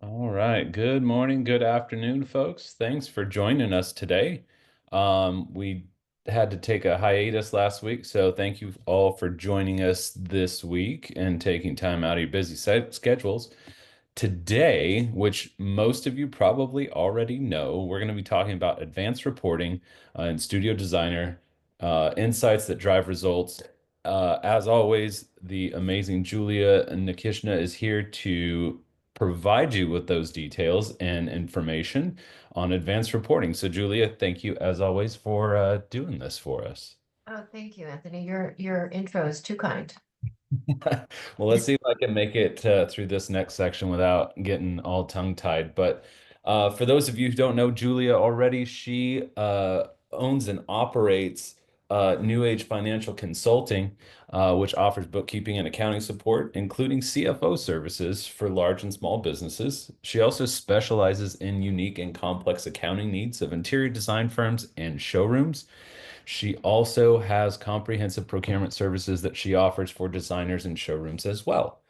All right. Good morning, good afternoon, folks. Thanks for joining us today. We had to take a hiatus last week, so thank you all for joining us this week and taking time out of your busy schedules. Today, which most of you probably already know, we're going to be talking about advanced reporting and Studio Designer, insights that drive results. As always, the amazing Julia Nikishna is here to provide you with those details and information on advanced reporting. So, Julia, thank you as always for doing this for us. Oh, thank you, Anthony. Your intro is too kind. Well, let's see if I can make it through this next section without getting all tongue-tied. But for those of you who don't know Julia already, she owns and operates New Age Financial Consulting, which offers bookkeeping and accounting support, including CFO services for large and small businesses. She also specializes in unique and complex accounting needs of interior design firms and showrooms. She also has comprehensive procurement services that she offers for designers and showrooms as well.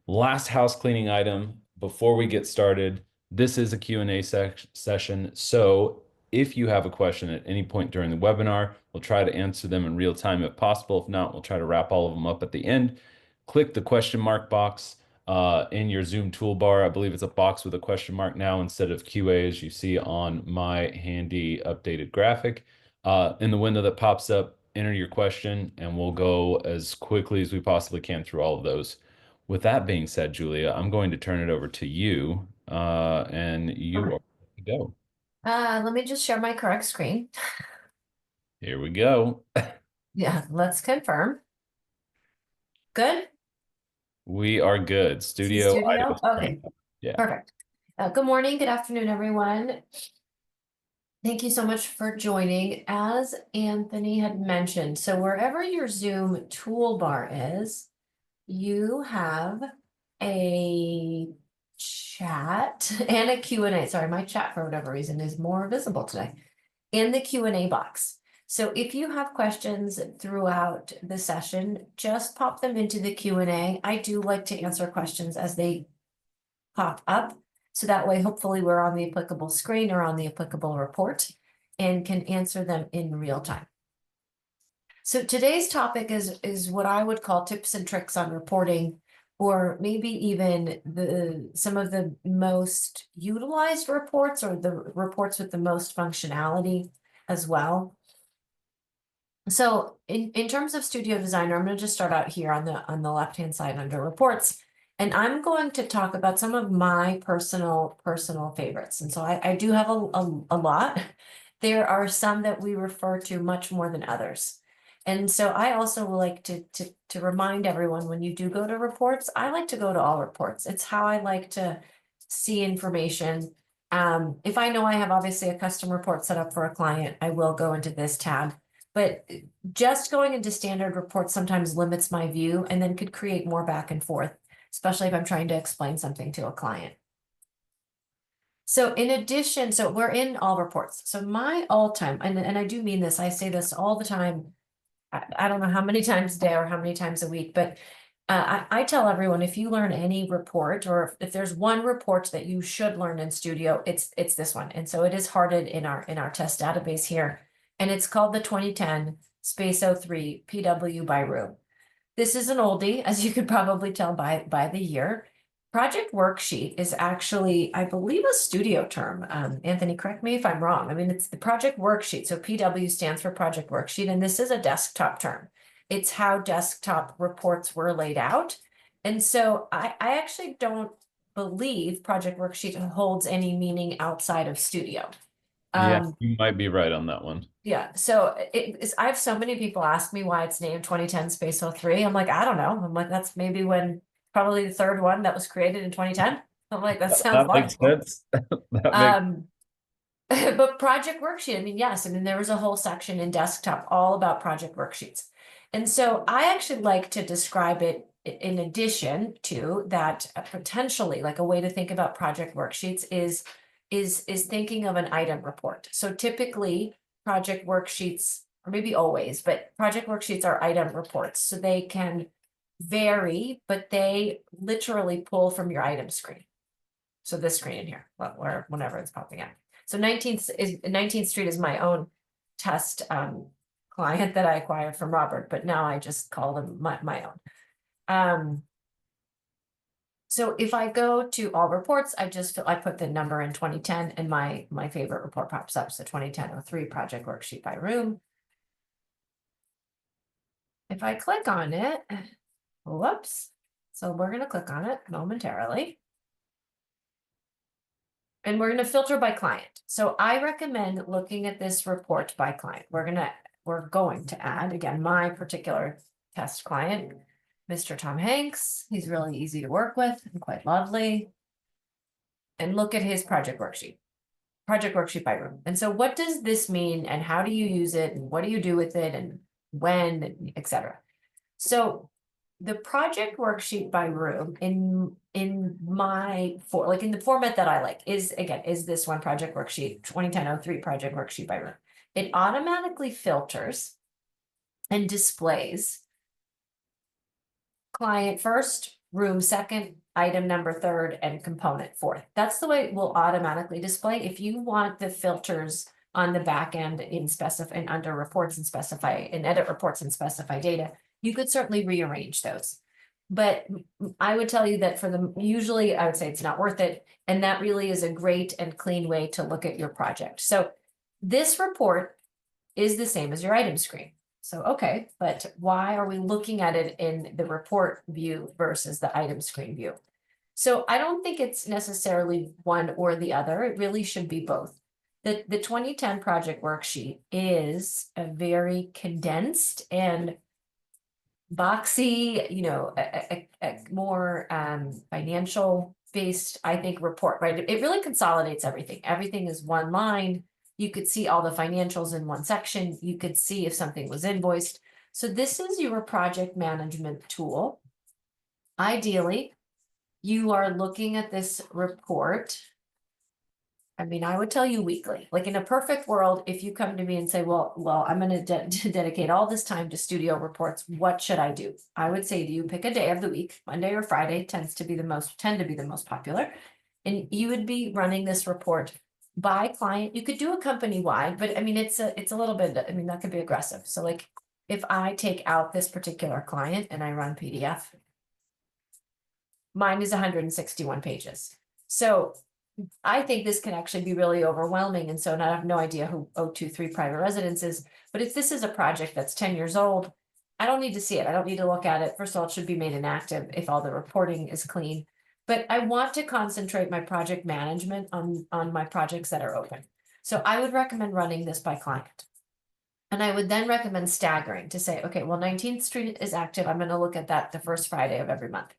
Last house cleaning item before we get started. This is a Q&A session. So if you have a question at any point during the webinar, we'll try to answer them in real time if possible. If not, we'll try to wrap all of them up at the end. Click the question mark box in your Zoom toolbar. I believe it's a box with a question mark now instead of QA as you see on my handy updated graphic. In the window that pops up, enter your question and we'll go as quickly as we possibly can through all of those. With that being said, Julia, I'm going to turn it over to you, and you are Okay. ready to go. Let me just share my correct screen. Here we go. Yeah, let's confirm. Good. We are good. See Studio item studio? is Okay, cranked up. Yeah. perfect. Good morning, good afternoon, everyone. Thank you so much for joining. As Anthony had mentioned, so wherever your Zoom toolbar is, you have a chat and a Q&A. Sorry, my chat for whatever reason is more visible today. In the Q&A box. So if you have questions throughout the session, just pop them into the Q&A. I do like to answer questions as they pop up. So that way, hopefully we're on the applicable screen or on the applicable report and can answer them in real time. So today's topic is what I would call tips and tricks on reporting, or maybe even some of the most utilized reports or the reports with the most functionality as well. So in terms of Studio Designer, I'm going to just start out here on the left-hand side under reports. And I'm going to talk about some of my personal favorites. And so I do have a lot. There are some that we refer to much more than others. And so I also would like to remind everyone, when you do go to reports, I like to go to all reports. It's how I like to see information. If I know I have obviously a custom report set up for a client, I will go into this tab. But just going into standard reports sometimes limits my view and then could create more back and forth, especially if I'm trying to explain something to a client. So in addition, so we're in all reports. So my all-time, and I do mean this, I say this all the time. I don't know how many times a day or how many times a week, but I tell everyone, if you learn any report, or if there's one report that you should learn in Studio, it's this one. And so it is hearted in our test database here. And it's called the 2010 Space 03 PW by Rue. This is an oldie, as you could probably tell by the year. Project worksheet is actually, I believe, a studio term. Anthony, correct me if I'm wrong. I mean, it's the project worksheet. So PW stands for project worksheet, and this is a desktop term. It's how desktop reports were laid out. And so I actually don't believe project worksheet holds any meaning outside of studio. Yeah, Um, you might be right on that one. yeah, so I have so many people ask me why it's named 2010 Space 03. I'm like, I don't know. I'm like, that's maybe when probably the third one that was created in 2010. I'm like, that sounds That makes logical. sense. That makes Um, but project worksheet, I mean, yes, I mean, there was a whole section in desktop all about project worksheets. And so I actually like to describe it in addition to that, potentially like a way to think about project worksheets is thinking of an item report. So typically project worksheets, or maybe always, but project worksheets are item reports. So they can vary, but they literally pull from your item screen. So this screen in here, where whenever it's popping up. So 19th Street is my own test client that I acquired from Robert, but now I just call them my own. So if I go to all reports, I put the number in 2010 and my favorite report pops up. So 2010-03 project worksheet by room. If I click on it, whoops. So we're going to click on it momentarily. And we're going to filter by client. So I recommend looking at this report by client. We're going to add, again, my particular test client, Mr. Tom Hanks. He's really easy to work with and quite lovely. And look at his project worksheet by room. And so what does this mean and how do you use it and what do you do with it and when, etc. So the project worksheet by room in the format that I like is this one project worksheet, 2010-03 project worksheet by room. It automatically filters and displays client first, room second, item number third, and component fourth. That's the way it will automatically display. If you want the filters on the back end and under reports and edit reports and specify data, you could certainly rearrange those. But I would tell you that usually I would say it's not worth it. And that really is a great and clean way to look at your project. So this report is the same as your item screen. So, okay, but why are we looking at it in the report view versus the item screen view? So I don't think it's necessarily one or the other. It really should be both. The 2010 project worksheet is a very condensed and boxy, a more financial based, I think, report, right? It really consolidates everything. Everything is one line. You could see all the financials in one section. You could see if something was invoiced. So this is your project management tool. Ideally, you are looking at this report. I mean, I would tell you weekly. Like in a perfect world, if you come to me and say, well, I'm going to dedicate all this time to studio reports, what should I do? I would say to you, pick a day of the week. Monday or Friday tend to be the most popular. And you would be running this report by client. You could do a company wide, but I mean, it's a little bit, I mean, that could be aggressive. So like if I take out this particular client and I run PDF, mine is 161 pages. So I think this can actually be really overwhelming. And so I have no idea who 023 private residence is, but if this is a project that's 10 years old, I don't need to see it. I don't need to look at it. First of all, it should be made inactive if all the reporting is clean. But I want to concentrate my project management on my projects that are open. So I would recommend running this by client. And I would then recommend staggering to say, okay, well, 19th Street is active. I'm going to look at that the first Friday of every month.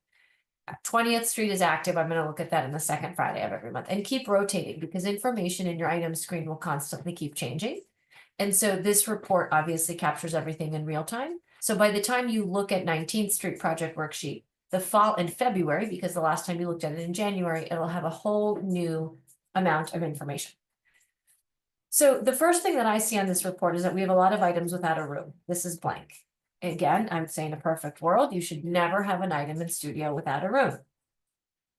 20th Street is active. I'm going to look at that in the second Friday of every month and keep rotating because information in your item screen will constantly keep changing. And so this report obviously captures everything in real time. So by the time you look at 19th Street project worksheet, the fall in February, because the last time you looked at it in January, it'll have a whole new amount of information. So the first thing that I see on this report is that we have a lot of items without a room. This is blank. Again, I would say in a perfect world, you should never have an item in studio without a room.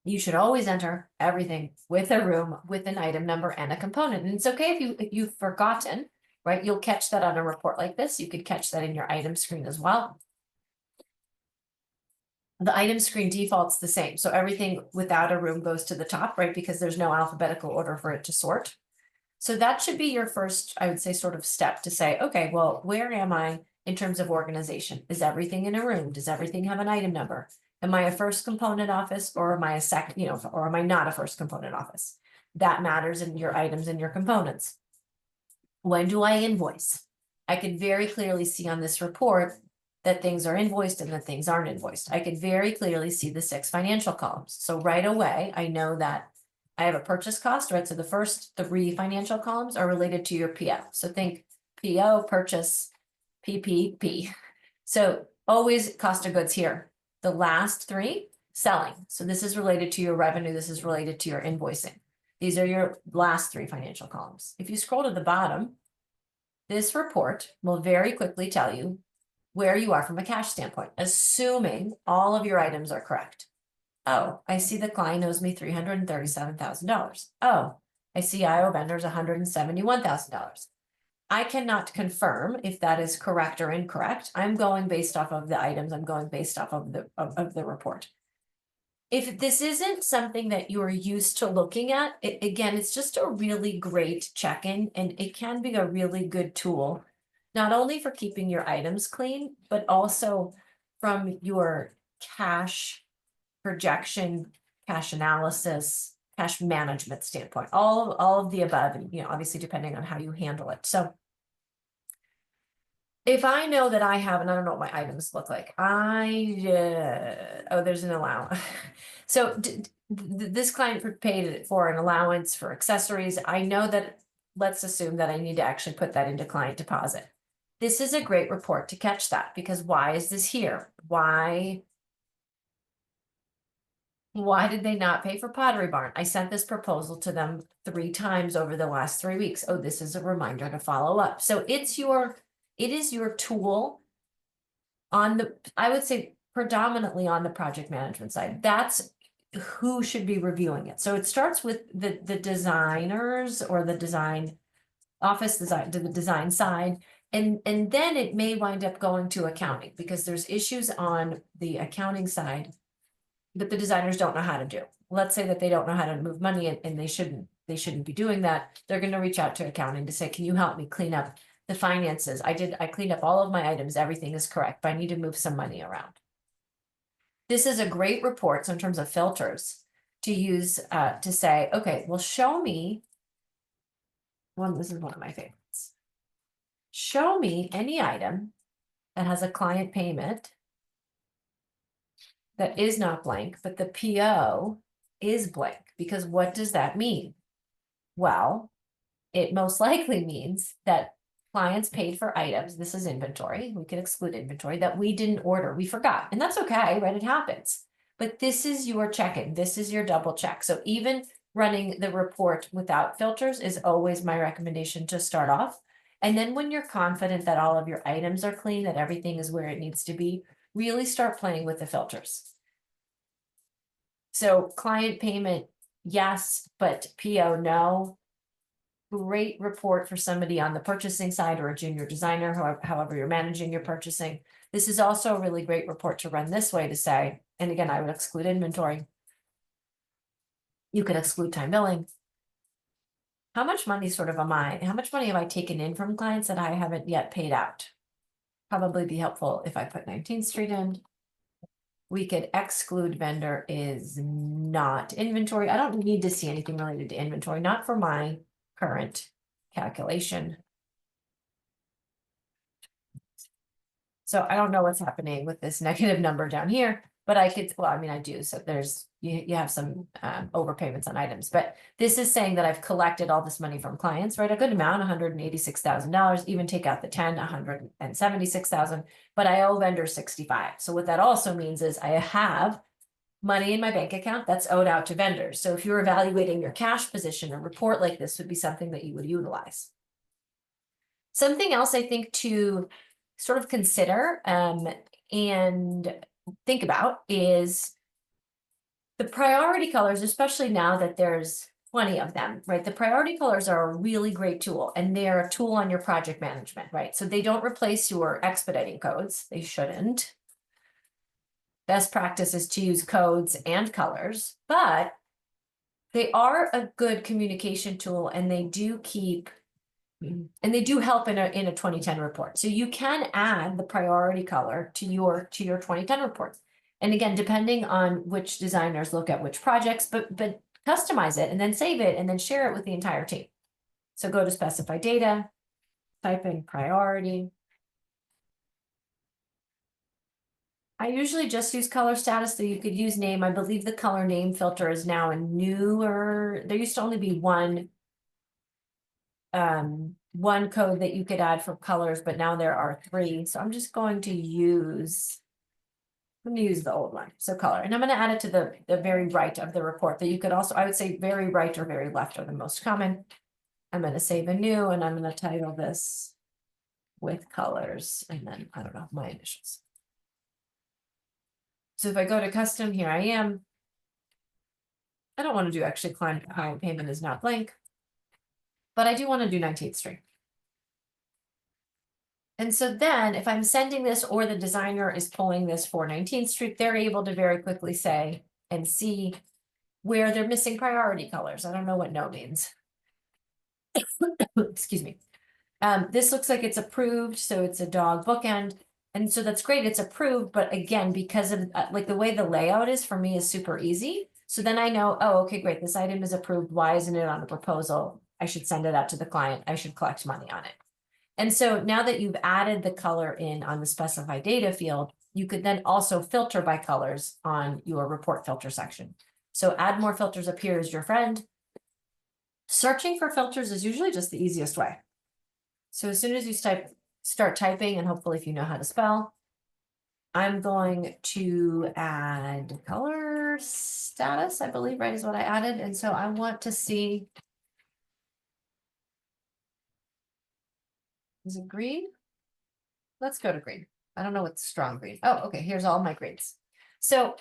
You should always enter everything with a room, with an item number and a component. And it's okay if you've forgotten, right? You'll catch that on a report like this. You could catch that in your item screen as well. The item screen default's the same. So everything without a room goes to the top, right? Because there's no alphabetical order for it to sort. So that should be your first, I would say, sort of step to say, okay, well, where am I in terms of organization? Is everything in a room? Does everything have an item number? Am I a first component office or am I a second, or am I not a first component office? That matters in your items and your components. When do I invoice? I can very clearly see on this report that things are invoiced and that things aren't invoiced. I could very clearly see the 6 financial columns. So right away, I know that I have a purchase cost, right? So the first 3 financial columns are related to your PO. So think PO, purchase, PPP. So always cost of goods here. The last 3, selling. So this is related to your revenue. This is related to your invoicing. These are your last 3 financial columns. If you scroll to the bottom, this report will very quickly tell you where you are from a cash standpoint, assuming all of your items are correct. Oh, I see the client owes me $337,000. Oh, I see I owe vendors $171,000. I cannot confirm if that is correct or incorrect. I'm going based off of the items. I'm going based off of the report. If this isn't something that you are used to looking at, again, it's just a really great check-in, and it can be a really good tool, not only for keeping your items clean, but also from your cash projection, cash analysis, cash management standpoint, all of the above, and obviously depending on how you handle it. So if I know that I have, and I don't know what my items look like, oh, there's an allowance. So this client paid for an allowance for accessories. I know that, let's assume that I need to actually put that into client deposit. This is a great report to catch that, because why is this here? Why did they not pay for Pottery Barn? I sent this proposal to them 3 times over the last 3 weeks. Oh, this is a reminder to follow up. So it is your tool on the, I would say predominantly on the project management side. That's who should be reviewing it. So it starts with the designers or the design office design, to the design side. And then it may wind up going to accounting, because there's issues on the accounting side that the designers don't know how to do. Let's say that they don't know how to move money, and they shouldn't be doing that. They're going to reach out to accounting to say, can you help me clean up the finances? I cleaned up all of my items. Everything is correct, but I need to move some money around. This is a great report. So in terms of filters to use, to say, okay, well, show me this is one of my favorites. Show me any item that has a client payment that is not blank, but the PO is blank. Because what does that mean? Well, it most likely means that clients paid for items. This is inventory. We can exclude inventory that we didn't order. We forgot. And that's okay, right? It happens. But this is your check-in. This is your double check. So even running the report without filters is always my recommendation to start off. And then when you're confident that all of your items are clean, that everything is where it needs to be, really start playing with the filters. So client payment, yes, but PO, no. Great report for somebody on the purchasing side or a junior designer, however you're managing your purchasing. This is also a really great report to run this way, to say, and again, I would exclude inventory. You could exclude time billing. How much money how much money have I taken in from clients that I haven't yet paid out? Probably be helpful if I put 19th Street in. We could exclude vendor is not inventory. I don't need to see anything related to inventory, not for my current calculation. So I don't know what's happening with this negative number down here, but I could, well, I mean, I do. So there's, you have some overpayments on items, but this is saying that I've collected all this money from clients, right? A good amount, $186,000, even take out the 10, 176,000, but I owe vendor 65. So what that also means is I have money in my bank account that's owed out to vendors. So if you're evaluating your cash position, a report like this would be something that you would utilize. Something else I think to sort of consider and think about is the priority colors, especially now that there's plenty of them, right? The priority colors are a really great tool, and they're a tool on your project management, right? So they don't replace your expediting codes. They shouldn't. Best practice is to use codes and colors, but they are a good communication tool, and they do help in a 2010 report. So you can add the priority color to your 2010 reports. And again, depending on which designers look at which projects, but customize it and then save it and then share it with the entire team. So go to specify data, type in priority. I usually just use color status, so you could use name. I believe the color name filter is now a newer, there used to only be one code that you could add for colors, but now there are 3. So I'm just going to use the old one. So color, and I'm going to add it to the very right of the report. That you could also, I would say very right or very left are the most common. I'm going to save a new, and I'm going to title this with colors, and then I don't know, my initials. So if I go to custom, here I am. I don't want to do actually client payment is not blank, but I do want to do 19th Street. And so then if I'm sending this or the designer is pulling this for 19th Street, they're able to very quickly say and see where they're missing priority colors. I don't know what no means. Excuse me. This looks like it's approved, so it's a dog bookend. And so that's great, it's approved, but again, because of like the way the layout is for me is super easy. So then I know, oh, okay, great, this item is approved. Why isn't it on a proposal? I should send it out to the client. I should collect money on it. And so now that you've added the color in on the specified data field, you could then also filter by colors on your report filter section. So add more filters up here is your friend. Searching for filters is usually just the easiest way. So as soon as you start typing, and hopefully if you know how to spell, I'm going to add color status, I believe, right, is what I added. And so I want to see, is it green? Let's go to green. I don't know what's strong green. Oh, okay, here's all my greens. So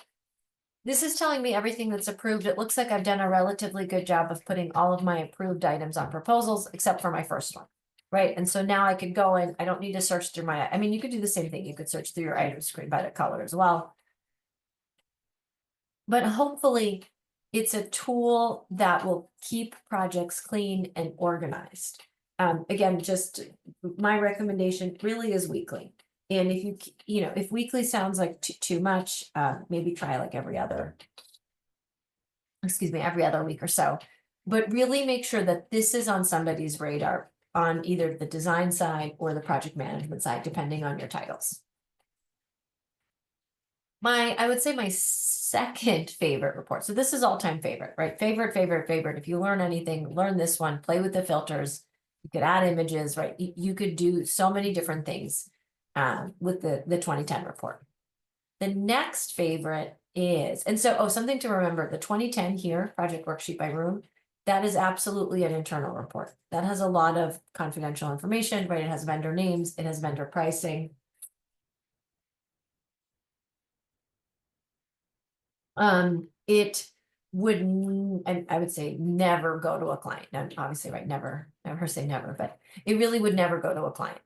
this is telling me everything that's approved. It looks like I've done a relatively good job of putting all of my approved items on proposals, except for my first one. Right, and so now I could go in, I don't need to search through I mean, you could do the same thing. You could search through your item screen by the color as well. But hopefully it's a tool that will keep projects clean and organized. Again, just my recommendation really is weekly. And if if weekly sounds like too much, maybe try like every other week or so. But really make sure that this is on somebody's radar on either the design side or the project management side, depending on your titles. I would say my second favorite report. So this is all-time favorite, right? Favorite. If you learn anything, learn this one, play with the filters. You could add images, right? You could do so many different things with the 2010 report. The next favorite is, and so, something to remember, the 2010 here, project worksheet by room, that is absolutely an internal report. That has a lot of confidential information, right? It has vendor names, it has vendor pricing. It would, and I would say never go to a client. Now, obviously, right, never say never, but it really would never go to a client.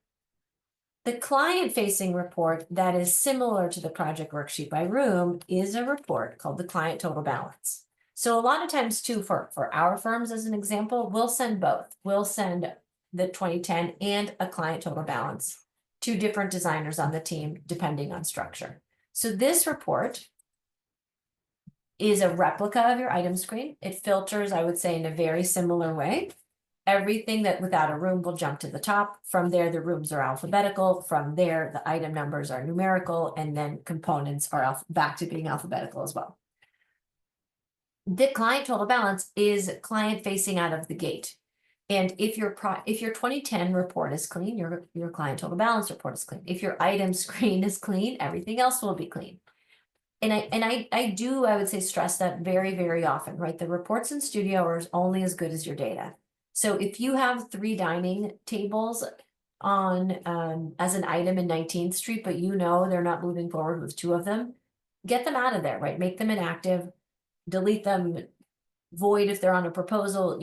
The client-facing report that is similar to the project worksheet by room is a report called the client total balance. So a lot of times too, for our firms as an example, we'll send both. We'll send the 2010 and a client total balance to different designers on the team, depending on structure. So this report is a replica of your item screen. It filters, I would say, in a very similar way. Everything that without a room will jump to the top. From there, the rooms are alphabetical. From there, the item numbers are numerical, and then components are back to being alphabetical as well. The client total balance is client facing out of the gate. And if your 2010 report is clean, your client total balance report is clean. If your item screen is clean, everything else will be clean. And I would say stress that very, very often, right? The reports in Studio are only as good as your data. So if you have 3 dining tables on as an item in 19th Street, but they're not moving forward with 2 of them, get them out of there, right? Make them inactive, delete them, void if they're on a proposal,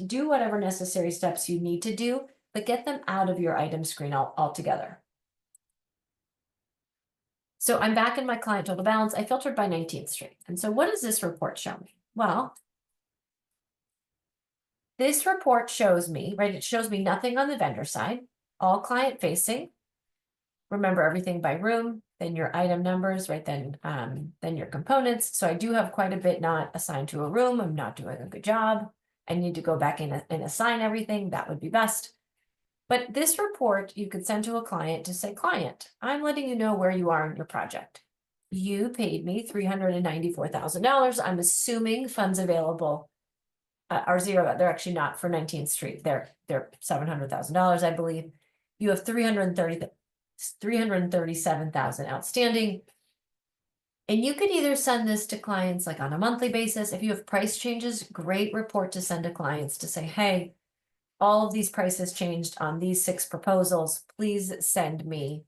do whatever necessary steps you need to do, but get them out of your item screen altogether. So I'm back in my client total balance. I filtered by 19th Street. And so what does this report show me? Well, this report shows me, right? It shows me nothing on the vendor side, all client facing. Remember everything by room, then your item numbers, right? Then your components. So I do have quite a bit not assigned to a room. I'm not doing a good job. I need to go back in and assign everything. That would be best. But this report you could send to a client to say, client, I'm letting you know where you are in your project. You paid me $394,000. I'm assuming funds available are zero. They're actually not for 19th Street. They're $700,000, I believe. You have 337,000 outstanding. And you could either send this to clients like on a monthly basis. If you have price changes, great report to send to clients to say, hey, all of these prices changed on these 6 proposals. Please send me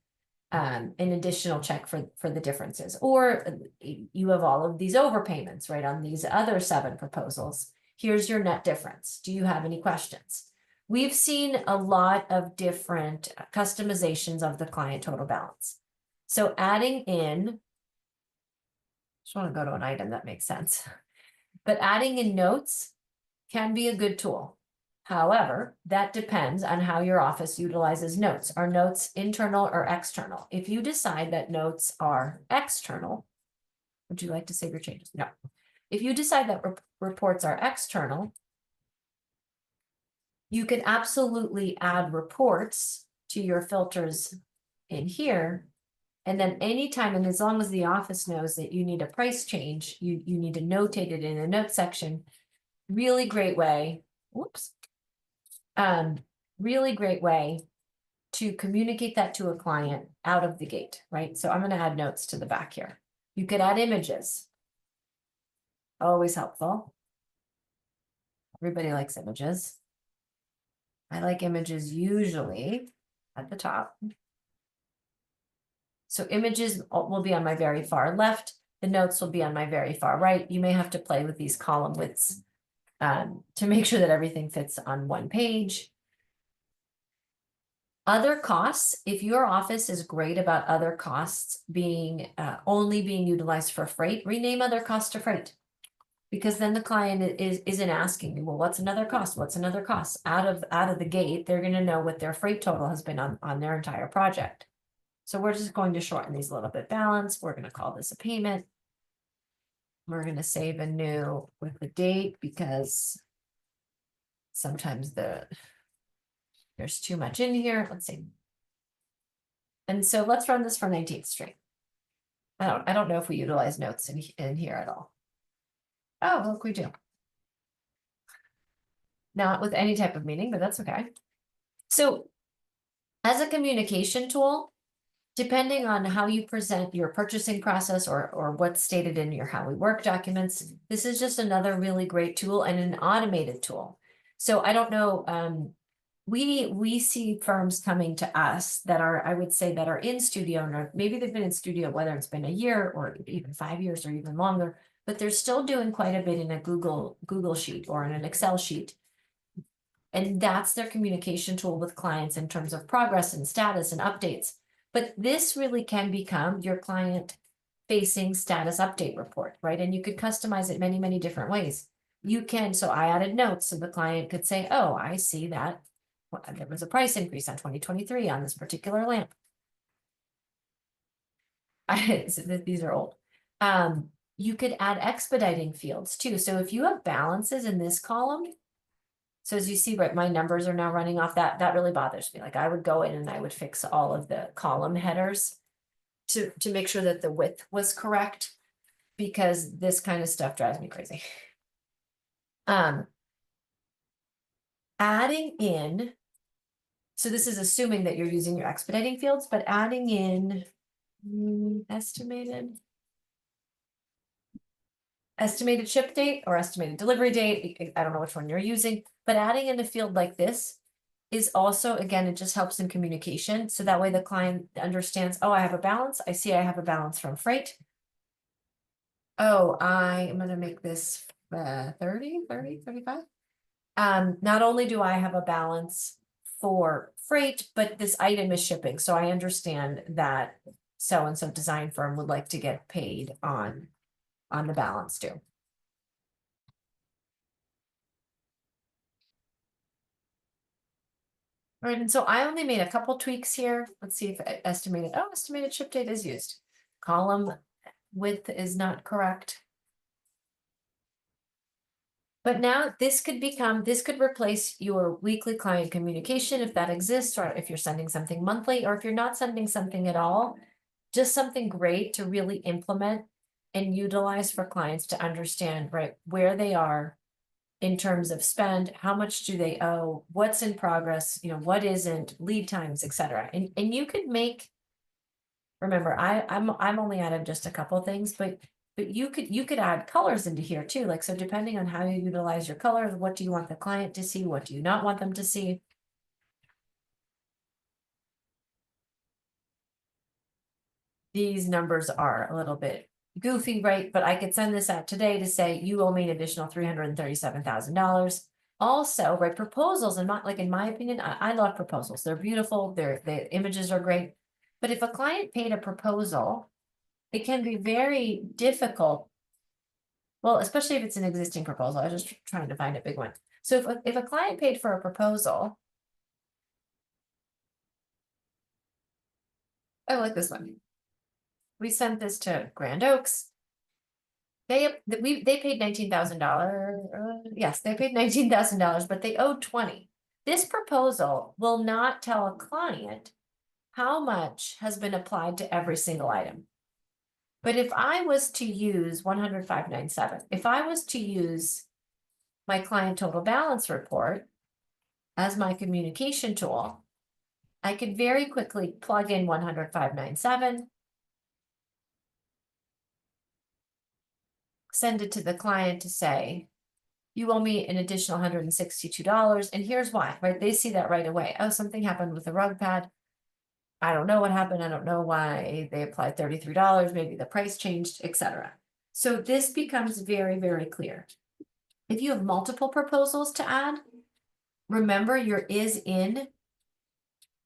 an additional check for the differences. Or you have all of these overpayments, right, on these other 7 proposals. Here's your net difference. Do you have any questions? We've seen a lot of different customizations of the client total balance. So adding in, just want to go to an item that makes sense, but adding in notes can be a good tool. However, that depends on how your office utilizes notes. Are notes internal or external? If you decide that notes are external, would you like to save your changes? No. If you decide that reports are external, you can absolutely add reports to your filters in here. And then anytime, and as long as the office knows that you need a price change, you need to notate it in a note section. Really great way. Whoops. Really great way to communicate that to a client out of the gate, right? So I'm going to add notes to the back here. You could add images. Always helpful. Everybody likes images. I like images usually at the top. So images will be on my very far left. The notes will be on my very far right. You may have to play with these column widths to make sure that everything fits on one page. Other costs, if your office is great about other costs being only being utilized for freight, rename other costs to freight. Because then the client isn't asking you, well, what's another cost? What's another cost? Out of the gate, they're going to know what their freight total has been on their entire project. So we're just going to shorten these a little bit. Balance. We're going to call this a payment. We're going to save a new with the date because sometimes there's too much in here. Let's see. And so let's run this for 19th Street. I don't know if we utilize notes in here at all. Oh, look, we do. Not with any type of meaning, but that's okay. So as a communication tool, depending on how you present your purchasing process or what's stated in your how we work documents, this is just another really great tool and an automated tool. So I don't know, we see firms coming to us that are, I would say, that are in studio, or maybe they've been in studio, whether it's been a year or even 5 years or even longer, but they're still doing quite a bit in a Google sheet or in an Excel sheet. And that's their communication tool with clients in terms of progress and status and updates. But this really can become your client facing status update report, right? And you could customize it many, many different ways. You can, so I added notes so the client could say, oh, I see that there was a price increase on 2023 on this particular lamp. These are old. You could add expediting fields too. So if you have balances in this column, so as you see, right, my numbers are now running off that really bothers me. Like I would go in and I would fix all of the column headers to make sure that the width was correct, because this kind of stuff drives me crazy. Adding in, so this is assuming that you're using your expediting fields, but adding in estimated ship date or estimated delivery date. I don't know which one you're using, but adding in a field like this is also, again, it just helps in communication. So that way the client understands, oh, I have a balance. I see I have a balance from freight. Oh, I am going to make this 30, 35. Not only do I have a balance for freight, but this item is shipping. So I understand that so-and-so design firm would like to get paid on the balance too. All right, and so I only made a couple tweaks here. Let's see if estimated ship date is used. Column width is not correct. But now this could replace your weekly client communication if that exists, or if you're sending something monthly, or if you're not sending something at all, just something great to really implement and utilize for clients to understand, right, where they are in terms of spend, how much do they owe, what's in progress, what isn't, lead times, etc. And you could make, remember, I'm only added just a couple of things, but you could add colors into here too. Like, so depending on how you utilize your colors, what do you want the client to see? What do you not want them to see? these numbers are a little bit goofy, right? But I could send this out today to say, you owe me an additional $337,000. Also, right, proposals, and not like, in my opinion, I love proposals. They're beautiful, the images are great. But if a client paid a proposal, it can be very difficult. Well, especially if it's an existing proposal. I was just trying to find a big one. So if a client paid for a proposal, I like this one. We sent this to Grand Oaks. They paid $19,000. Yes, they paid $19,000, but they owed 20. This proposal will not tell a client how much has been applied to every single item. But if I was to use 10597, if I was to use my client total balance report as my communication tool, I could very quickly plug in 10597, send it to the client to say, you owe me an additional $162. And here's why, right? They see that right away. Oh, something happened with the rug pad. I don't know what happened. I don't know why they applied $33. Maybe the price changed, etc. So this becomes very, very clear. If you have multiple proposals to add, remember your is in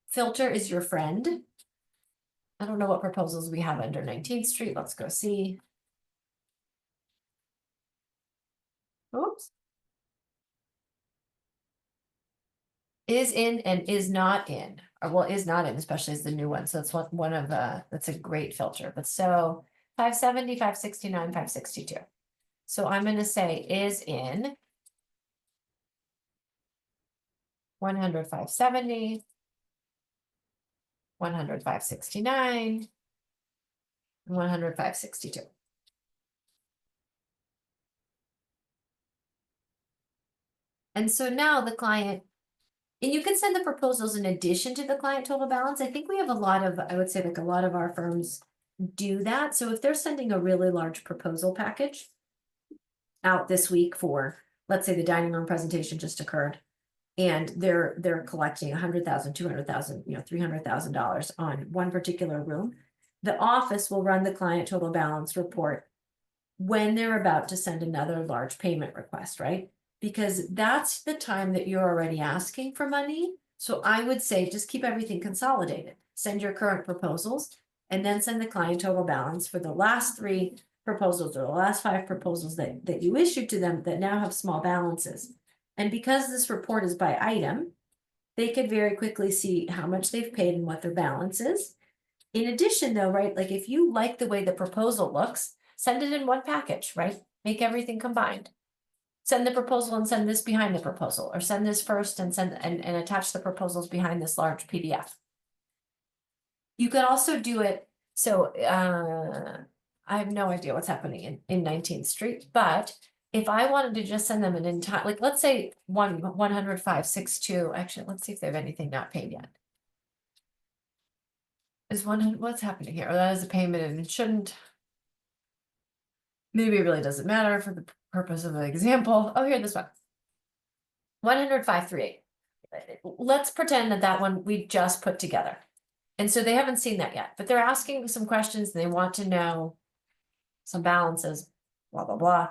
filter is your friend. I don't know what proposals we have under 19th Street. Let's go see. Oops. Is in and is not in, or well, is not in, especially as the new one. So it's one of that's a great filter. But so 570, 569, 562. So I'm going to say is in 100, 570, 100, 569, and 100, 562. And so now the client, and you can send the proposals in addition to the client total balance. I think we have a lot of, I would say like a lot of our firms do that. So if they're sending a really large proposal package out this week for, let's say the dining room presentation just occurred, and they're collecting 100,000, 200,000, $300,000 on one particular room, the office will run the client total balance report when they're about to send another large payment request, right? Because that's the time that you're already asking for money. So I would say just keep everything consolidated. Send your current proposals and then send the client total balance for the last 3 proposals or the last 5 proposals that you issued to them that now have small balances. And because this report is by item, they could very quickly see how much they've paid and what their balance is. In addition, though, right, like if you like the way the proposal looks, send it in one package, right? Make everything combined. Send the proposal and send this behind the proposal, or send this first and send and attach the proposals behind this large PDF. You could also do it. So I have no idea what's happening in 19th Street, but if I wanted to just send them an entire, like let's say 10562, actually, let's see if they have anything not paid yet. Is 100, what's happening here? Oh, that is a payment and it shouldn't. Maybe it really doesn't matter for the purpose of the example. Oh, here, this one. 10538. Let's pretend that one we just put together. And so they haven't seen that yet, but they're asking some questions and they want to know some balances, blah, blah, blah.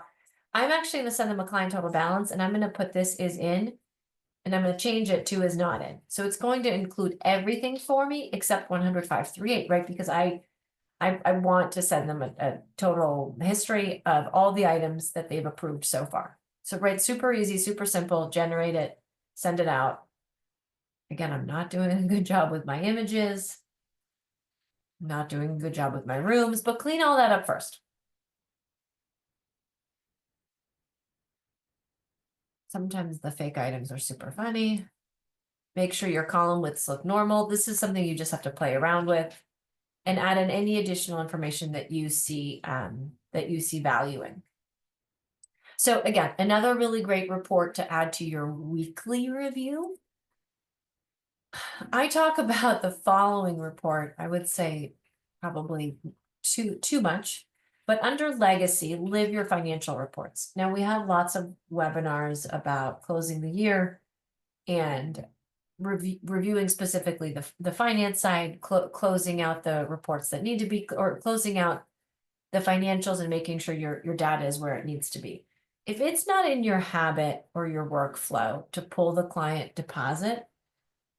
I'm actually going to send them a client total balance and I'm going to put this is in and I'm going to change it to is not in. So it's going to include everything for me except 10538, right? Because I want to send them a total history of all the items that they've approved so far. So right, super easy, super simple, generate it, send it out. Again, I'm not doing a good job with my images. I'm not doing a good job with my rooms, but clean all that up first. Sometimes the fake items are super funny. Make sure your column widths look normal. This is something you just have to play around with and add in any additional information that you see value in. So again, another really great report to add to your weekly review. I talk about the following report, I would say probably too much, but under legacy, live your financial reports. Now we have lots of webinars about closing the year and reviewing specifically the finance side, closing out the reports that need to be, or closing out the financials and making sure your data is where it needs to be. If it's not in your habit or your workflow to pull the client deposit,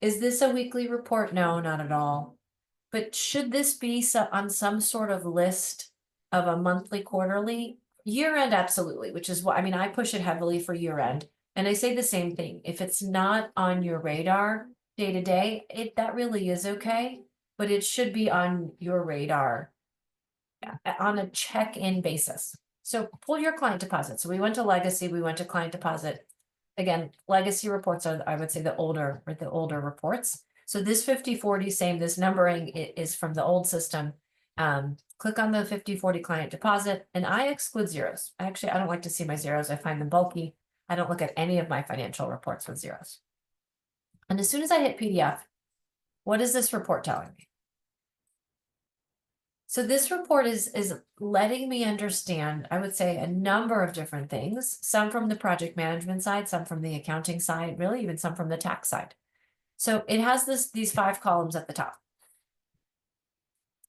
is this a weekly report? No, not at all. But should this be on some sort of list of a monthly, quarterly, year end? Absolutely, which is what, I mean, I push it heavily for year end. And I say the same thing. If it's not on your radar day to day, that really is okay, but it should be on your radar on a check-in basis. So pull your client deposit. So we went to legacy, we went to client deposit. Again, legacy reports are, I would say, the older reports. So this 50/40, same, this numbering is from the old system. Click on the 50/40 client deposit, and I exclude zeros. Actually, I don't like to see my zeros. I find them bulky. I don't look at any of my financial reports with zeros. And as soon as I hit PDF, what is this report telling me? So this report is letting me understand, I would say, a number of different things, some from the project management side, some from the accounting side, really even some from the tax side. So it has these 5 columns at the top.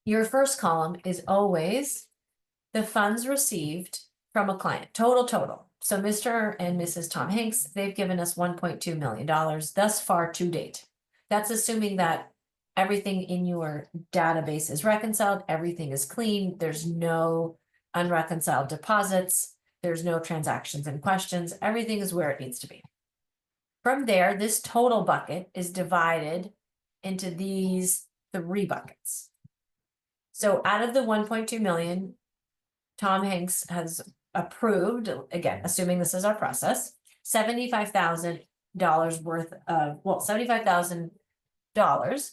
Your first column is always the funds received from a client, total. So Mr. and Mrs. Tom Hanks, they've given us $1.2 million thus far to date. That's assuming that everything in your database is reconciled, everything is clean, there's no unreconciled deposits, there's no transactions and questions, everything is where it needs to be. From there, this total bucket is divided into these 3 buckets. So out of the 1.2 million, Tom Hanks has approved, again, assuming this is our process, $75,000 worth of, well, $75,000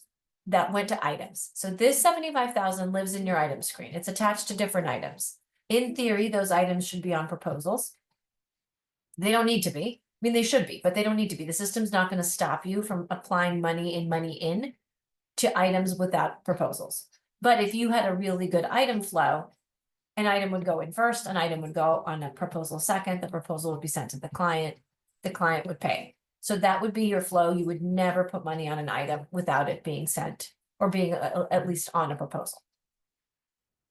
that went to items. So this 75,000 lives in your item screen. It's attached to different items. In theory, those items should be on proposals. They don't need to be. I mean, they should be, but they don't need to be. The system's not going to stop you from applying money in to items without proposals. But if you had a really good item flow, an item would go in first, an item would go on a proposal second, the proposal would be sent to the client would pay. So that would be your flow. You would never put money on an item without it being sent or being at least on a proposal.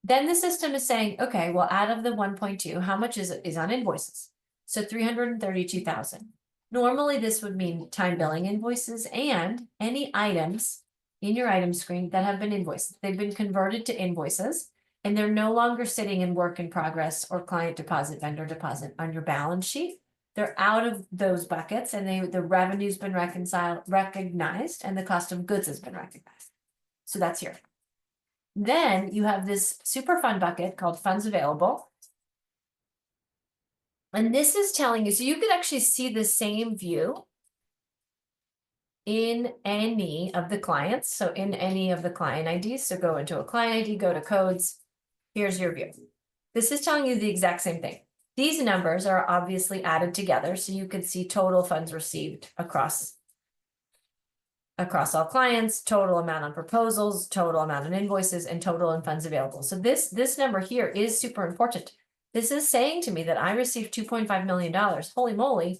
Then the system is saying, okay, well, out of the 1.2, how much is on invoices? So 332,000. Normally this would mean time billing invoices and any items in your item screen that have been invoiced. They've been converted to invoices and they're no longer sitting in work in progress or client deposit, vendor deposit on your balance sheet. They're out of those buckets and the revenue's been recognized and the cost of goods has been recognized. So that's here. Then you have this super fun bucket called funds available. And this is telling you, so you could actually see the same view in any of the clients. So in any of the client IDs, so go into a client ID, go to codes, here's your view. This is telling you the exact same thing. These numbers are obviously added together, so you can see total funds received across all clients, total amount on proposals, total amount on invoices, and total in funds available. So this number here is super important. This is saying to me that I received $2.5 million. Holy moly,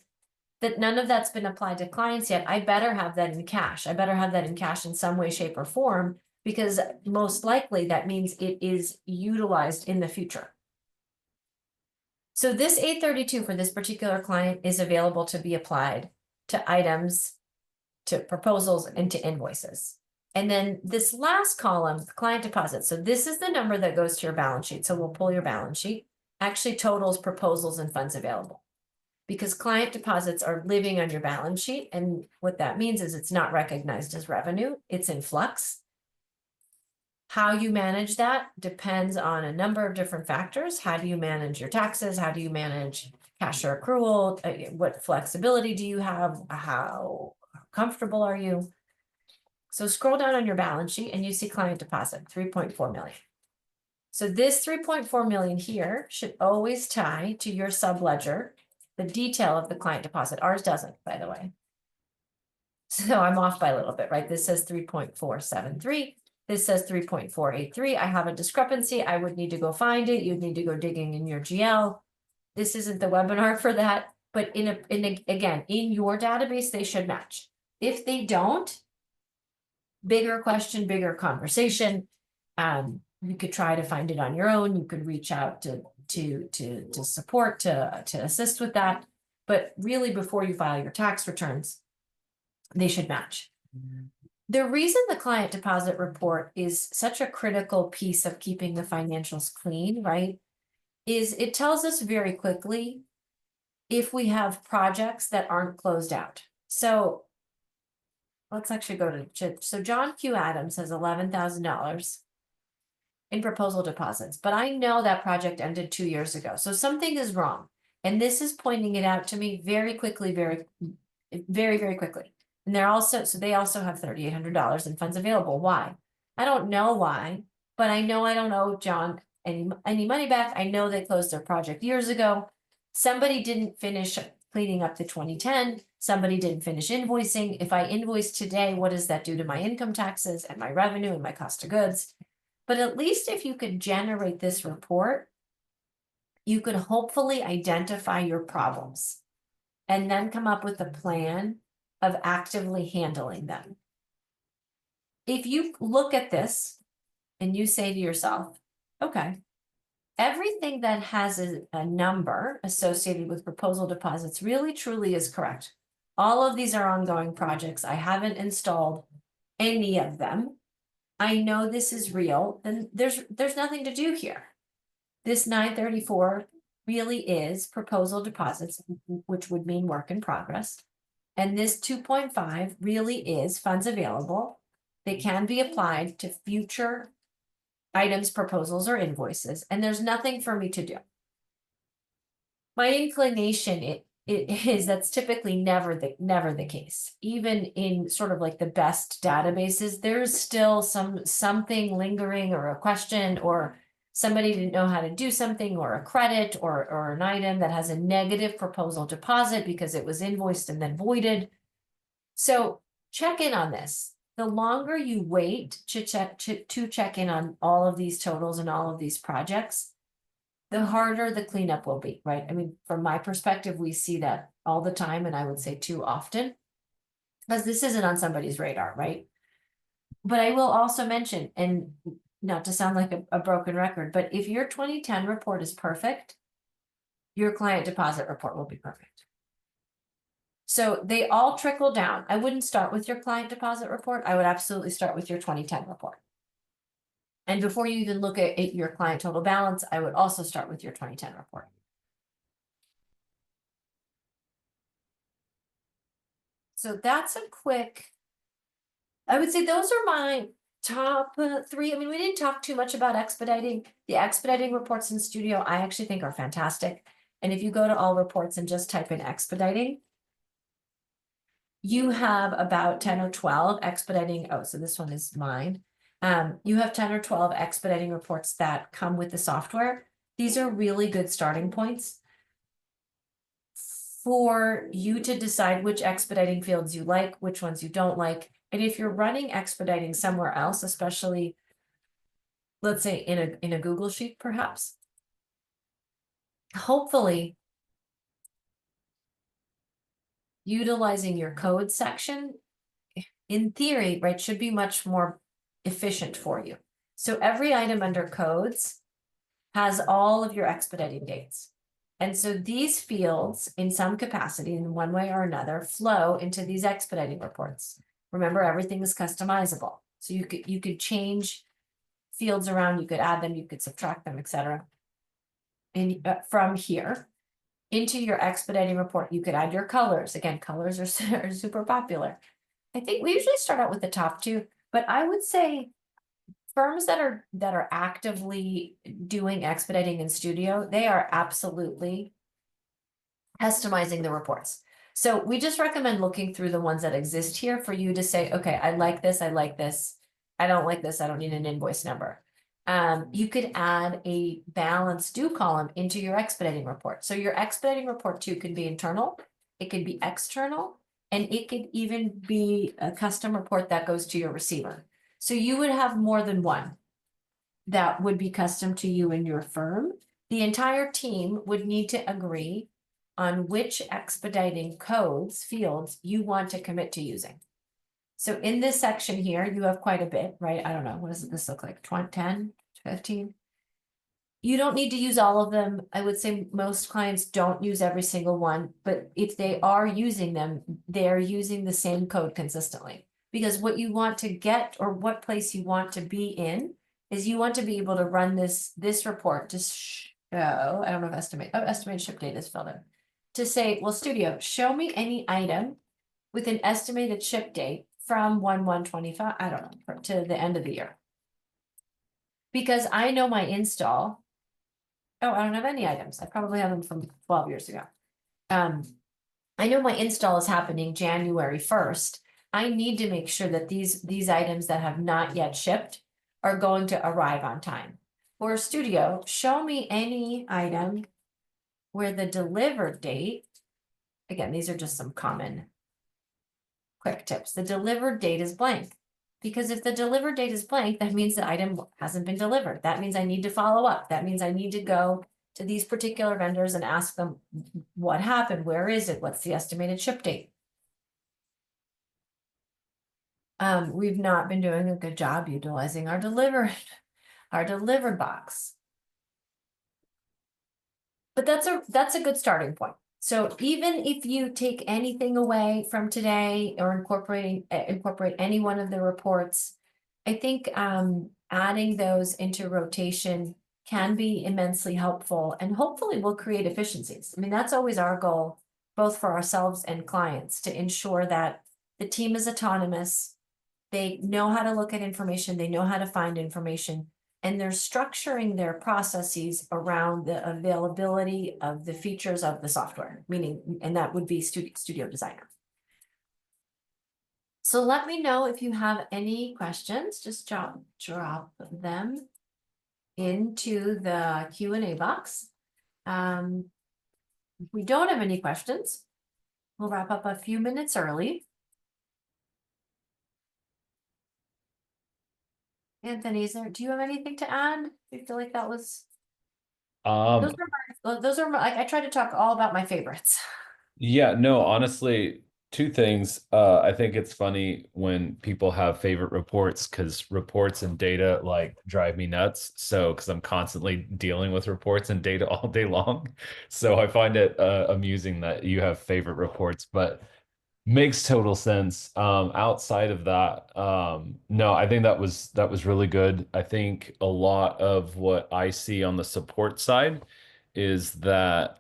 that none of that's been applied to clients yet. I better have that in cash. I better have that in cash in some way, shape, or form, because most likely that means it is utilized in the future. So this 832 for this particular client is available to be applied to items, to proposals, and to invoices. And then this last column, client deposit. So this is the number that goes to your balance sheet. So we'll pull your balance sheet. Actually totals proposals and funds available, because client deposits are living on your balance sheet. And what that means is it's not recognized as revenue. It's in flux. How you manage that depends on a number of different factors. How do you manage your taxes? How do you manage cash or accrual? What flexibility do you have? How comfortable are you? So scroll down on your balance sheet and you see client deposit, 3.4 million. So this 3.4 million here should always tie to your subledger, the detail of the client deposit. Ours doesn't, by the way. So I'm off by a little bit, right? This says 3.473. This says 3.483. I have a discrepancy. I would need to go find it. You'd need to go digging in your GL. This isn't the webinar for that, but again, in your database, they should match. If they don't, bigger question, bigger conversation. You could try to find it on your own. You could reach out to support to assist with that. But really, before you file your tax returns, they should match. The reason the client deposit report is such a critical piece of keeping the financials clean, right? Is it tells us very quickly if we have projects that aren't closed out. So let's actually go to, so John Q. Adams has $11,000 in proposal deposits, but I know that project ended 2 years ago. So something is wrong. And this is pointing it out to me very quickly, very quickly. And they're also, so they also have $3,800 in funds available. Why? I don't know why, but I know I don't owe John any money back. I know they closed their project years ago. Somebody didn't finish cleaning up the 2010. Somebody didn't finish invoicing. If I invoice today, what does that do to my income taxes and my revenue and my cost of goods? But at least if you could generate this report, you could hopefully identify your problems and then come up with a plan of actively handling them. If you look at this and you say to yourself, okay, everything that has a number associated with proposal deposits really truly is correct. All of these are ongoing projects. I haven't installed any of them. I know this is real, then there's nothing to do here. This 934 really is proposal deposits, which would mean work in progress. And this 2.5 really is funds available. They can be applied to future items, proposals, or invoices, and there's nothing for me to do. My inclination it is that's typically never the case. Even in sort of like the best databases, there's still something lingering, or a question, or somebody didn't know how to do something, or a credit, or an item that has a negative proposal deposit because it was invoiced and then voided. So check in on this. The longer you wait to check in on all of these totals and all of these projects, the harder the cleanup will be, right? I mean, from my perspective, we see that all the time, and I would say too often, because this isn't on somebody's radar, right? But I will also mention, and not to sound like a broken record, but if your 2010 report is perfect, your client deposit report will be perfect. So they all trickle down. I wouldn't start with your client deposit report. I would absolutely start with your 2010 report. And before you even look at your client total balance, I would also start with your 2010 report. So that's a quick, I would say those are my top three. I mean, we didn't talk too much about expediting. The expediting reports in Studio, I actually think are fantastic. And if you go to all reports and just type in expediting, you have about 10 or 12 expediting. Oh, so this one is mine. You have 10 or 12 expediting reports that come with the software. These are really good starting points for you to decide which expediting fields you like, which ones you don't like. And if you're running expediting somewhere else, especially, let's say in a Google Sheet, perhaps, hopefully utilizing your code section, in theory, right, should be much more efficient for you. So every item under codes has all of your expediting dates. And so these fields, in some capacity, in one way or another, flow into these expediting reports. Remember, everything is customizable. So you could change fields around, you could add them, you could subtract them, etc. And from here into your expediting report, you could add your colors. Again, colors are super popular. I think we usually start out with the top two, but I would say firms that are actively doing expediting in Studio, they are absolutely customizing the reports. So we just recommend looking through the ones that exist here for you to say, okay, I like this, I like this, I don't like this, I don't need an invoice number. You could add a balance due column into your expediting report. So your expediting report too can be internal, it could be external, and it could even be a custom report that goes to your receiver. So you would have more than one that would be custom to you and your firm. The entire team would need to agree on which expediting codes fields you want to commit to using. So in this section here, you have quite a bit, right? I don't know, what does this look like? 20, 10, 15? You don't need to use all of them. I would say most clients don't use every single one, but if they are using them, they're using the same code consistently. Because what you want to get, or what place you want to be in, is you want to be able to run this report to show, I don't know if estimated ship date is filled in. To say, well, Studio, show me any item with an estimated ship date from 1/1/25, I don't know, to the end of the year. Because I know my install. Oh, I don't have any items. I probably have them from 12 years ago. Um, I know my install is happening January 1st. I need to make sure that these items that have not yet shipped are going to arrive on time. For Studio, show me any item where the delivered date, again, these are just some common quick tips. The delivered date is blank. Because if the delivered date is blank, that means the item hasn't been delivered. That means I need to follow up. That means I need to go to these particular vendors and ask them what happened, where is it, what's the estimated ship date? We've not been doing a good job utilizing our delivered box. But that's a good starting point. So even if you take anything away from today or incorporate any one of the reports, I think adding those into rotation can be immensely helpful and hopefully will create efficiencies. I mean, that's always our goal, both for ourselves and clients, to ensure that the team is autonomous. They know how to look at information, they know how to find information, and they're structuring their processes around the availability of the features of the software, meaning, and that would be Studio Designer. So let me know if you have any questions, just drop them into the Q&A box. If we don't have any questions, we'll wrap up a few minutes early. Anthony, do you have anything to add? Do you feel like that was, Um, those are like, I tried to talk all about my favorites. yeah, no, honestly, two things. I think it's funny when people have favorite reports because reports and data like drive me nuts. So, because I'm constantly dealing with reports and data all day long. So I find it amusing that you have favorite reports, but makes total sense. Outside of that, no, I think that was really good. I think a lot of what I see on the support side is that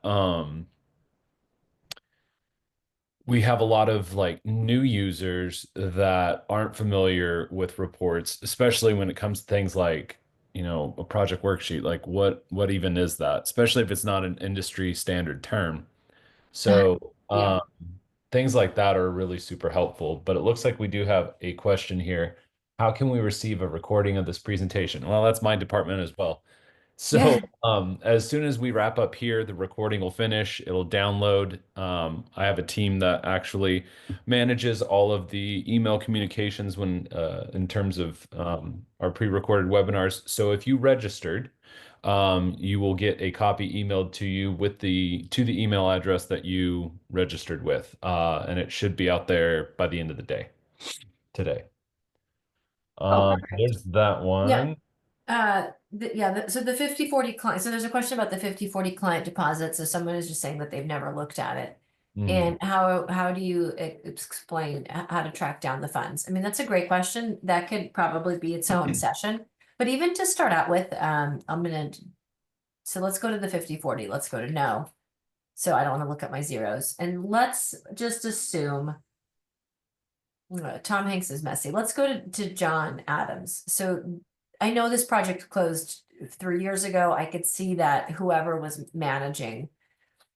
we have a lot of like new users that aren't familiar with reports, especially when it comes to things like, a project worksheet. Like what even is that? Especially if it's not an industry standard term. So, Yeah. things like that are really super helpful. But it looks like we do have a question here. How can we receive a recording of this presentation? Well, that's my department as well. So, Yeah. as soon as we wrap up here, the recording will finish. It'll download. I have a team that actually manages all of the email communications in terms of our pre-recorded webinars. So if you registered, you will get a copy emailed to you to the email address that you registered with, and it should be out there by the end of the day today. Oh, perfect. There's that Yeah. one. So the 50/40 client, so there's a question about the 50/40 client deposit. So someone is just saying that they've never looked at it. Mhm. And how do you explain how to track down the funds? I mean, that's a great question. That could probably be its own session. But even to start out with, so let's go to the 50/40. Let's go to no. So I don't want to look at my zeros. And let's just assume Tom Hanks is messy. Let's go to John Adams. So I know this project closed 3 years ago. I could see that whoever was managing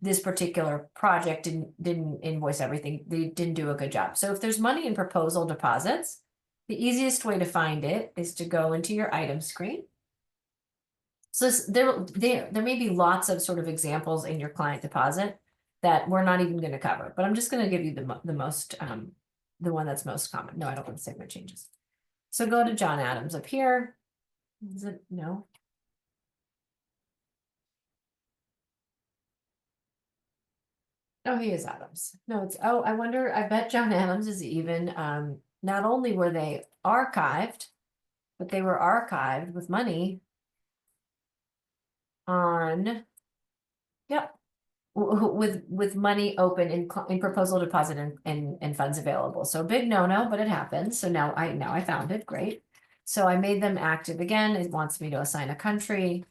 this particular project didn't invoice everything. They didn't do a good job. So if there's money in proposal deposits, the easiest way to find it is to go into your item screen. So there may be lots of sort of examples in your client deposit that we're not even going to cover, but I'm just going to give you the most the one that's most common. No, I don't want to segment changes. So go to John Adams up here. Is it no? Oh, he is Adams. No, it's, oh, I wonder, I bet John Adams is even, not only were they archived, but they were archived with money on, yep, with money open in proposal deposit and funds available. So big no-no, but it happens. So now I found it. Great. So I made them active again. It wants me to assign a country.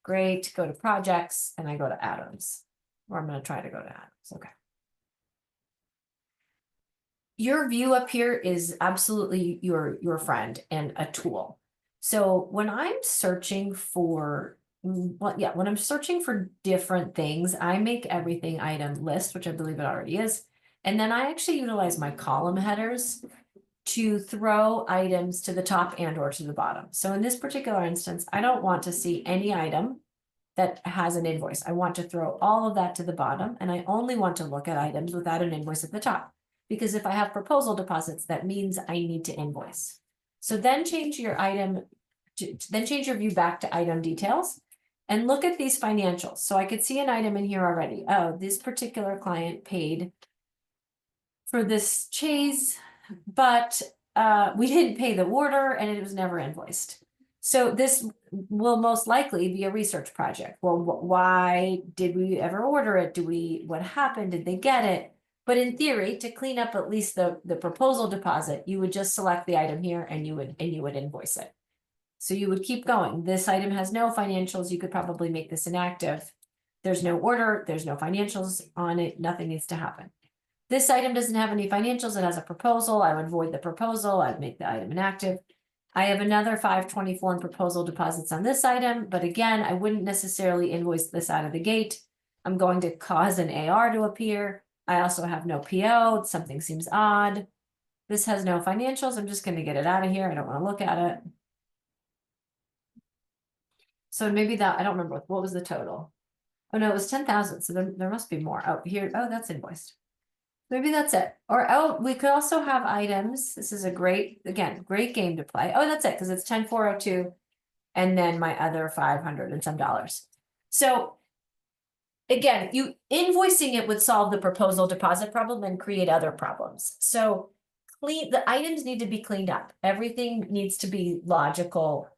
Great. Go to projects and I go to Adams. Or I'm going to try to go to Adams. Okay. Your view up here is absolutely your friend and a tool. So when I'm searching for, well, yeah, when I'm searching for different things, I make everything item list, which I believe it already is. And then I actually utilize my column headers to throw items to the top and or to the bottom. So in this particular instance, I don't want to see any item that has an invoice. I want to throw all of that to the bottom, and I only want to look at items without an invoice at the top. Because if I have proposal deposits, that means I need to invoice. So then change your item, then change your view back to item details and look at these financials. So I could see an item in here already. Oh, this particular client paid for this cheese, but we didn't pay the order and it was never invoiced. So this will most likely be a research project. Well, why did we ever order it? What happened? Did they get it? But in theory, to clean up at least the proposal deposit, you would just select the item here and you would invoice it. So you would keep going. This item has no financials. You could probably make this inactive. There's no order, there's no financials on it, nothing needs to happen. This item doesn't have any financials, it has a proposal, I would void the proposal, I'd make the item inactive. I have another 524 in proposal deposits on this item, but again, I wouldn't necessarily invoice this out of the gate. I'm going to cause an AR to appear. I also have no PO, something seems odd. This has no financials, I'm just gonna get it out of here, I don't wanna look at it. So maybe that, I don't remember, what was the total? Oh no, it was 10,000, so there must be more. Oh, here, oh, that's invoiced. Maybe that's it. Or, oh, we could also have items. This is a great, again, great game to play. Oh, that's it, because it's 10,402 and then my other 500 and some dollars. So again, you invoicing it would solve the proposal deposit problem and create other problems. So the items need to be cleaned up. Everything needs to be logical.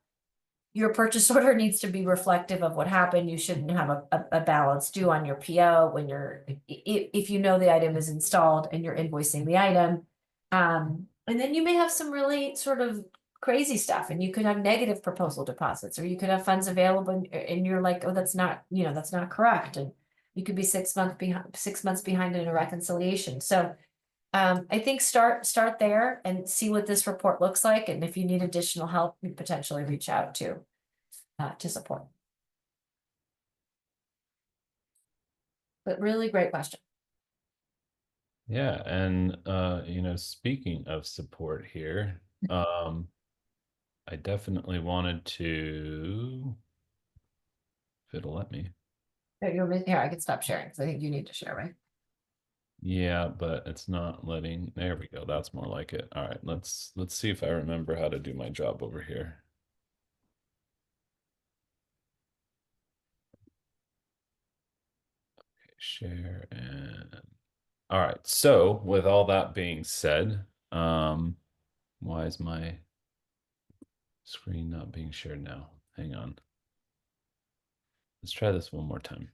Your purchase order needs to be reflective of what happened. You shouldn't have a balance due on your PO when if you know the item is installed and you're invoicing the item. And then you may have some really sort of crazy stuff and you could have negative proposal deposits, or you could have funds available and you're like, oh, that's not, that's not correct. And you could be 6 months behind in a reconciliation. So I think start there and see what this report looks like. And if you need additional help, you potentially reach out to support. But really great question. Yeah, and speaking of support here, I definitely wanted to, if it'll let me. Here, I can stop sharing because I think you need to share, right? Yeah, but it's not letting. There we go. That's more like it. All right, let's see if I remember how to do my job over here. Okay, share and all right. So with all that being said, why is my screen not being shared now? Hang on. Let's try this one more time.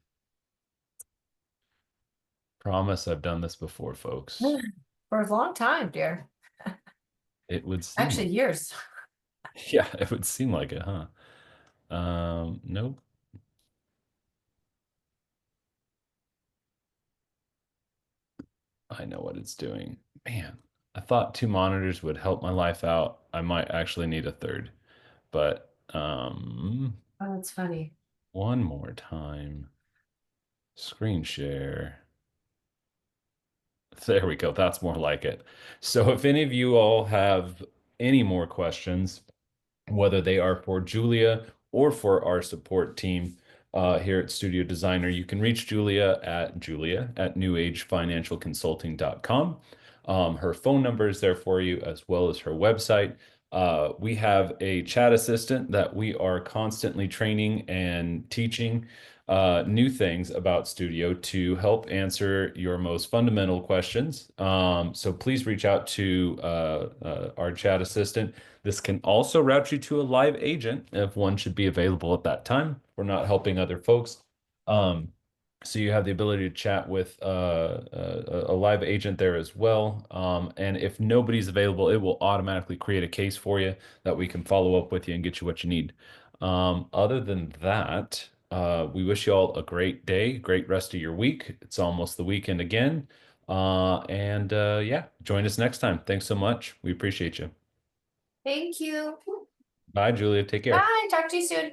Promise I've done this before, folks. For a long time, dear. It would seem Actually, like, years. yeah, it would seem like it, huh? Nope. I know what it's doing. Man, I thought two monitors would help my life out. I might actually need a third, but Oh, that's funny. one more time. Screen share. There we go. That's more like it. So if any of you all have any more questions, whether they are for Julia or for our support team here at Studio Designer, you can reach Julia at newagefinancialconsulting.com. Her phone number is there for you, as well as her website. We have a chat assistant that we are constantly training and teaching. new things about Studio to help answer your most fundamental questions. So please reach out to our chat assistant. This can also route you to a live agent if one should be available at that time. We're not helping other folks. Um, so you have the ability to chat with a live agent there as well. And if nobody's available, it will automatically create a case for you that we can follow up with you and get you what you need. Other than that, we wish you all a great day, great rest of your week. It's almost the weekend again. Yeah, join us next time. Thanks so much. We appreciate you. Thank you. Bye, Julia. Take care. Bye. Talk to you soon.